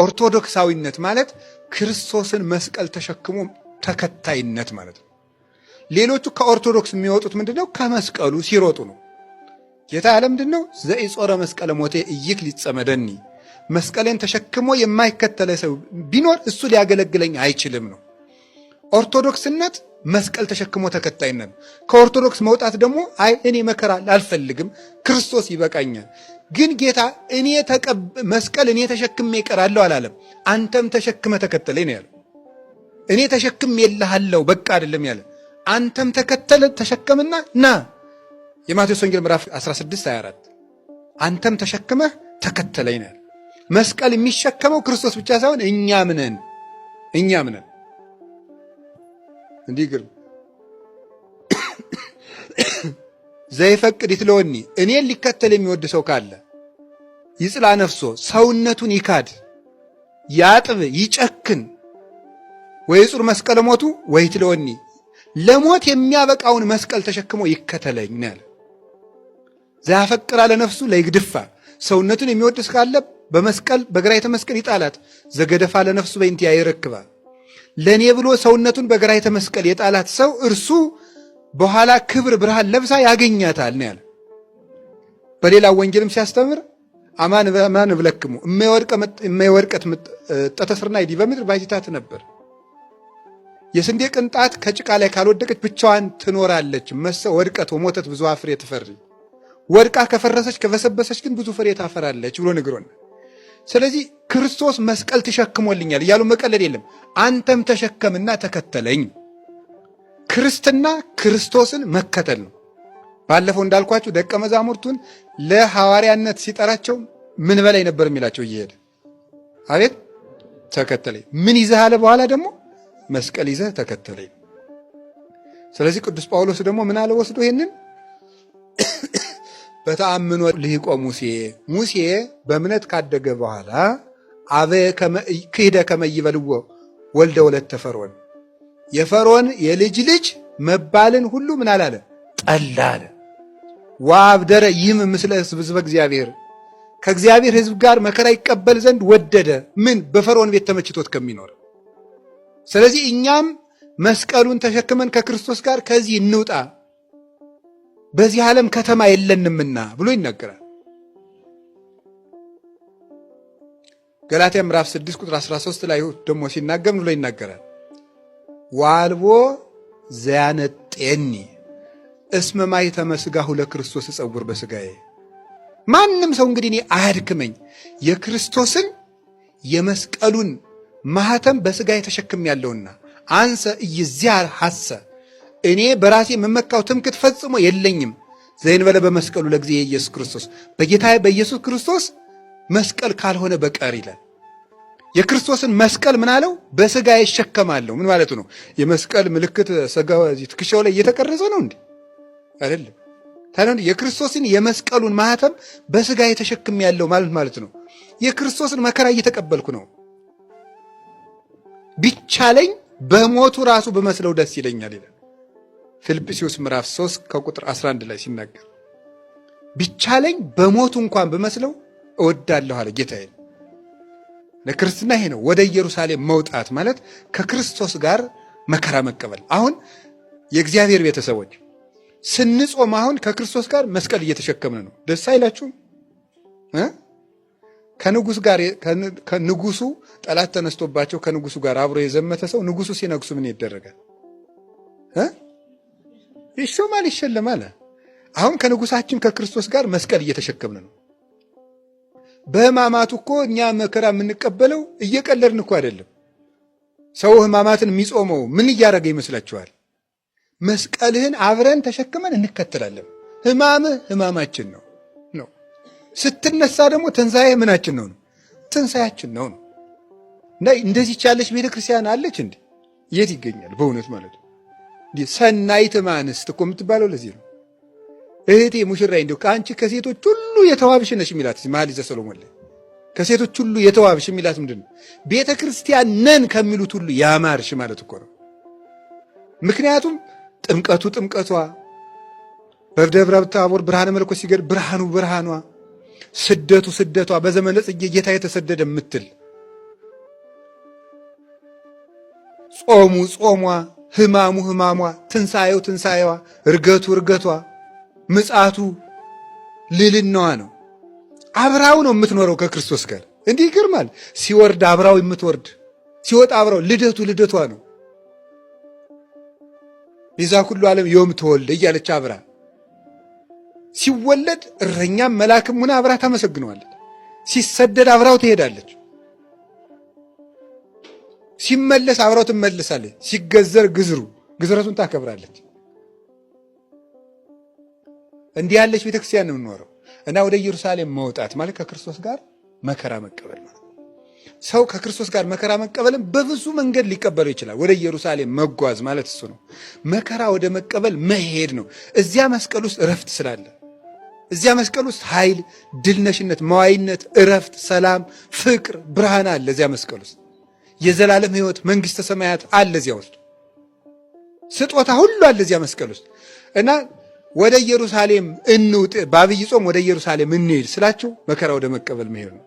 ኦርቶዶክሳዊነት ማለት ክርስቶስን መስቀል ተሸክሞ ተከታይነት ማለት ነው። ሌሎቹ ከኦርቶዶክስ የሚወጡት ምንድነው? ከመስቀሉ ሲሮጡ ነው። ጌታ ያለ ምንድነው? ዘኢጾረ መስቀለ ሞቴ ኢይክ ሊጸመደኒ፣ መስቀሌን ተሸክሞ የማይከተለ ሰው ቢኖር እሱ ሊያገለግለኝ አይችልም ነው። ኦርቶዶክስነት መስቀል ተሸክሞ ተከታይነት። ከኦርቶዶክስ መውጣት ደግሞ አይ እኔ መከራ አልፈልግም ክርስቶስ ይበቃኛል። ግን ጌታ መስቀል እኔ ተሸክሜ እቀራለሁ አላለም። አንተም ተሸክመ ተከተለኝ ነው ያለው። እኔ ተሸክሜ የለሃለሁ በቃ አይደለም ያለ። አንተም ተሸከምና ና። የማቴዎስ ወንጌል ምዕራፍ 16:24 አንተም ተሸክመህ ተከተለኝ ነው ያለ። መስቀል የሚሸከመው ክርስቶስ ብቻ ሳይሆን እኛም ነን። እንዲህ ግርም ዘይፈቅድ ይትለወኒ፣ እኔን ሊከተል የሚወድ ሰው ካለ ይጽላ ነፍሶ፣ ሰውነቱን ይካድ፣ ያጥብ፣ ይጨክን፣ ወይጹር መስቀለ ሞቱ ወይትለወኒ፣ ለሞት የሚያበቃውን መስቀል ተሸክሞ ይከተለኝ ነው ያለ። ዘያፈቅር አለ ነፍሱ ለይግድፋ፣ ሰውነቱን የሚወድ ካለ በመስቀል በግራይተ መስቀል ይጣላት። ዘገደፋ ለነፍሱ በእንቲአ ይረክባ፣ ለእኔ ብሎ ሰውነቱን በግራይተ መስቀል የጣላት ሰው እርሱ በኋላ ክብር ብርሃን ለብሳ ያገኛታል ነው ያለ። በሌላው ወንጌልም ሲያስተምር አማን እብለክሙ እመወድቀት ጠተስርና ይዲ በምድር ባይታት ነበር። የስንዴ ቅንጣት ከጭቃ ላይ ካልወደቀች ብቻዋን ትኖራለች። መሰ ወድቀት ወሞተት ብዙ ፍሬ ትፈሪ፣ ወድቃ ከፈረሰች ከበሰበሰች ግን ብዙ ፍሬ ታፈራለች ብሎ ነግሮን። ስለዚህ ክርስቶስ መስቀል ተሸክሞልኛል እያሉ መቀለድ የለም። አንተም ተሸከምና ተከተለኝ። ክርስትና ክርስቶስን መከተል ነው። ባለፈው እንዳልኳችሁ ደቀ መዛሙርቱን ለሐዋርያነት ሲጠራቸው ምን በላይ ነበር የሚላቸው? እየሄደ አቤት ተከተለኝ። ምን ይዘህ አለ? በኋላ ደግሞ መስቀል ይዘህ ተከተለኝ። ስለዚህ ቅዱስ ጳውሎስ ደግሞ ምን አለ ወስዶ ይሄንን በተአምኖ ልሂቆ ሙሴ በእምነት ካደገ በኋላ ክህደ ከመ ይበልዎ ወልደ ወለተ ፈርዖን፣ የፈርዖን የልጅ ልጅ መባልን ሁሉ ምን አላለ? ጠላ አለ። ወአብደረ ይህም ምስለ ሕዝበ እግዚአብሔር፣ ከእግዚአብሔር ሕዝብ ጋር መከራ ይቀበል ዘንድ ወደደ። ምን? በፈርዖን ቤት ተመችቶት ከሚኖር። ስለዚህ እኛም መስቀሉን ተሸክመን ከክርስቶስ ጋር ከዚህ እንውጣ፣ በዚህ ዓለም ከተማ የለንምና ብሎ ይናገራል። ገላትያ ምዕራፍ 6 ቁጥር 13 ላይ ደግሞ ሲናገር ብሎ ይናገራል። ዋልቦ ዘያነጤኒ እስመ ማኅተመ ሥጋሁ ለክርስቶስ እጸውር በሥጋዬ። ማንም ሰው እንግዲህ እኔ አያድክመኝ፣ የክርስቶስን የመስቀሉን ማኅተም በሥጋዬ ተሸክሜያለሁና። አንሰ ኢይዝያር ሐሰ፣ እኔ በራሴ የምመካው ትምክህት ፈጽሞ የለኝም። ዘእንበለ በመስቀሉ ለእግዚእ ኢየሱስ ክርስቶስ፣ በጌታ በኢየሱስ ክርስቶስ መስቀል ካልሆነ በቀር ይላል። የክርስቶስን መስቀል ምን አለው? በሥጋ ይሸከማለሁ። ምን ማለቱ ነው? የመስቀል ምልክት ሥጋው ትከሻው ላይ እየተቀረጸ ነው እንዴ? አይደለም። ታዲያ የክርስቶስን የመስቀሉን ማኅተም በሥጋ ተሸክሜያለሁ ማለት ነው የክርስቶስን መከራ እየተቀበልኩ ነው። ቢቻለኝ በሞቱ ራሱ በመስለው ደስ ይለኛል ይላል ፊልጵስዩስ ምዕራፍ 3 ከቁጥር 11 ላይ ሲናገር፣ ቢቻለኝ በሞቱ እንኳን በመስለው እወዳለሁ አለ ጌታዬ። ለክርስትና ይሄ ነው ወደ ኢየሩሳሌም መውጣት ማለት፣ ከክርስቶስ ጋር መከራ መቀበል። አሁን የእግዚአብሔር ቤተሰቦች ስንጾም አሁን ከክርስቶስ ጋር መስቀል እየተሸከምን ነው። ደስ አይላችሁም? ከንጉስ ጋር ከንጉሱ ጠላት ተነስቶባቸው ከንጉሱ ጋር አብሮ የዘመተ ሰው ንጉሱ ሲነግሱ ምን ይደረጋል? ይሾማል፣ ይሸለማል። አሁን ከንጉሳችን ከክርስቶስ ጋር መስቀል እየተሸከምን ነው። በሕማማቱ እኮ እኛ መከራ የምንቀበለው እየቀለድን እኮ አይደለም። ሰው ሕማማትን የሚጾመው ምን እያደረገ ይመስላችኋል? መስቀልህን አብረን ተሸክመን እንከተላለን። ሕማምህ ሕማማችን ነው። ስትነሳ ደግሞ ትንሣኤ ምናችን ነው? ትንሣያችን ነው። እንደዚህ ያለች ቤተ ክርስቲያን አለች እንዴ? የት ይገኛል? በእውነት ማለት ነው። ሰናይት እምአንስት እኮ የምትባለው ለዚህ ነው። እህቴ ሙሽራዬ እንደው ከአንቺ ከሴቶች ሁሉ የተዋብሽ ነሽ የሚላት መኃልየ ዘሰሎሞን ላይ ከሴቶች ሁሉ የተዋብሽ የሚላት ምንድን ነው? ቤተ ክርስቲያን ነን ከሚሉት ሁሉ ያማርሽ ማለት እኮ ነው። ምክንያቱም ጥምቀቷ፣ በደብረ ታቦር ብርሃነ መለኮት ሲገድ ብርሃኗ፣ ስደቷ፣ በዘመነ ጽጌ ጌታ የተሰደደ የምትል ጾሙ ጾሟ፣ ሕማሙ ሕማሟ፣ ትንሣኤው ትንሣኤዋ፣ እርገቱ እርገቷ፣ ምጽአቱ ልዕልናዋ ነው። አብራው ነው የምትኖረው ከክርስቶስ ጋር። እንዲህ ይገርማል። ሲወርድ አብራው የምትወርድ ሲወጣ አብራው፣ ልደቱ ልደቷ ነው። ቤዛ ኩሉ ዓለም ዮም ተወልደ እያለች አብራ ሲወለድ እረኛም መልአክም ሆና አብራ ታመሰግነዋለች። ሲሰደድ አብራው ትሄዳለች። ሲመለስ አብራው ትመለሳለች። ሲገዘር ግዝረቱን ታከብራለች። እንዲህ ያለች ቤተክርስቲያን ነው የምንኖረው እና ወደ ኢየሩሳሌም መውጣት ማለት ከክርስቶስ ጋር መከራ መቀበል ማለት። ሰው ከክርስቶስ ጋር መከራ መቀበልን በብዙ መንገድ ሊቀበለው ይችላል። ወደ ኢየሩሳሌም መጓዝ ማለት እሱ ነው። መከራ ወደ መቀበል መሄድ ነው። እዚያ መስቀል ውስጥ እረፍት ስላለ፣ እዚያ መስቀል ውስጥ ኃይል፣ ድልነሽነት፣ መዋይነት፣ እረፍት፣ ሰላም፣ ፍቅር፣ ብርሃን አለ። እዚያ መስቀል ውስጥ የዘላለም ሕይወት መንግሥተ ሰማያት አለ። እዚያ ውስጥ ስጦታ ሁሉ አለ እዚያ መስቀል ውስጥ እና ወደ ኢየሩሳሌም እንውጥ፣ በአብይ ጾም ወደ ኢየሩሳሌም እንሄድ ስላቸው መከራ ወደ መቀበል መሄድ ነው።